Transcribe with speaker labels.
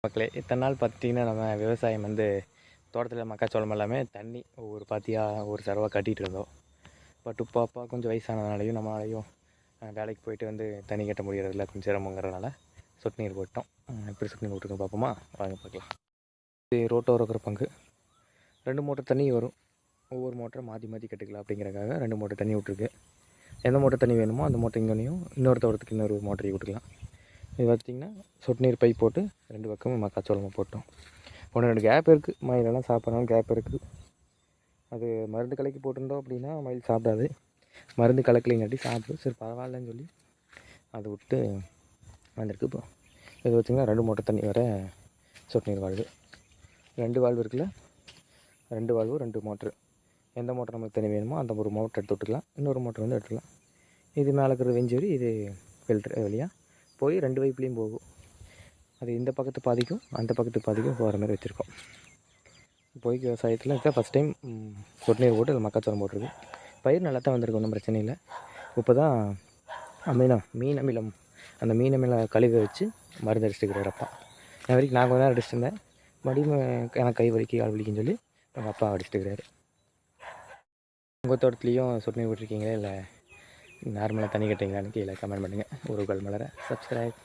Speaker 1: மக்களே இத்தனை நாள் பார்த்திங்கன்னா நம்ம விவசாயம் தோட்டத்தில் மக்காச்சோளம் எல்லாமே தண்ணி ஒவ்வொரு பாத்தியாக ஒரு சரவாக கட்டிகிட்டு இருந்தோம். பட் இப்போ அப்பா கொஞ்சம் வயசானதுனாலையும் நம்மளாலையும் வேலைக்கு போயிட்டு தண்ணி கட்ட முடியறதில்ல, கொஞ்சம் சிரமங்கிறதுனால சொட்டு நீர் போட்டோம். எப்படி சொட்டு நீர் விட்டுருக்கோம் பார்ப்போமா, வாங்க பார்க்கலாம். இது ரோட்டோ இருக்கிற பங்கு 2 மோட்டர் தண்ணி வரும். ஒவ்வொரு மோட்டரை மாற்றி மாற்றி கட்டுக்கலாம் அப்படிங்கிறக்காக 2 மோட்டர் தண்ணி விட்ருக்கு. எந்த மோட்டர் தண்ணி வேணுமோ அந்த மோட்டர் இங்கேயும் இன்னொரு தோட்டத்துக்கு இன்னொரு மோட்டரையும் விட்டுக்கலாம். இது பார்த்திங்கன்னா சொட்டு நீர் பைப் போட்டு 2 பக்கமும் மக்காச்சோளமாக போட்டோம். 1-2 கேப் இருக்குது, மயிலெல்லாம் சாப்பிட்றாலும் கேப் இருக்குது. அது மருந்து கலக்கி போட்டிருந்தோம் அப்படின்னா மயில் சாப்பிடாது, மருந்து கலக்கலைங்காட்டி சாப்பிடும். சரி பரவாயில்லன்னு சொல்லி அதை விட்டு வந்திருக்கு. இப்போ இது பார்த்திங்கன்னா 2 மோட்டர் தண்ணி வர சொட்டு நீர் வாழ்வு, 2 வால்வு இருக்குல்ல, 2 வால்வு 2 மோட்ரு. எந்த மோட்டர் நமக்கு தண்ணி வேணுமோ அந்த ஒரு மோட்டர் எடுத்து விட்டுக்கலாம், இன்னொரு மோட்டர் எடுத்துக்கலாம். இது மேலே இருக்கிற வெஞ்சி வரி, இது ஃபில்ட்ரு வழியாக போய் 2 வைப்புலேயும் போகும். அது இந்த பக்கத்து பாதிக்கும் அந்த பக்கத்து பாதிக்கும் போகிற மாதிரி வச்சுருக்கோம். இப்போதைக்கு விவசாயத்தில் இதுதான் ஃபஸ்ட் டைம் சொட்டு நீர் போட்டு அது மக்காச்சோளம் போட்டிருக்கு. பயிர் நல்லா தான் வந்திருக்கு, ஒன்றும் பிரச்சனை இல்லை. இப்போ தான் மீன் அமிலம் அந்த மீன் அமில கழிவை வச்சு மருந்து அடிச்சுட்டு அப்பா. என் வரைக்கும் நான் கொஞ்ச நேரம் அடிச்சுட்டு இருந்தேன், மறுபடியும் எனக்கு கை வலிக்கு கால் வலிக்குன்னு சொல்லி எங்கள் அப்பா அடிச்சுட்டு இருக்கிறாரு. உங்கள் தோட்டத்துலேயும் சொட்டு நீர் விட்டுருக்கீங்களே இல்லை நார்மலாக தண்ணி கட்டிங்களான்னு கீழே கமெண்ட் பண்ணுங்கள். உறவுகள் மலர சப்ஸ்கிரைப்.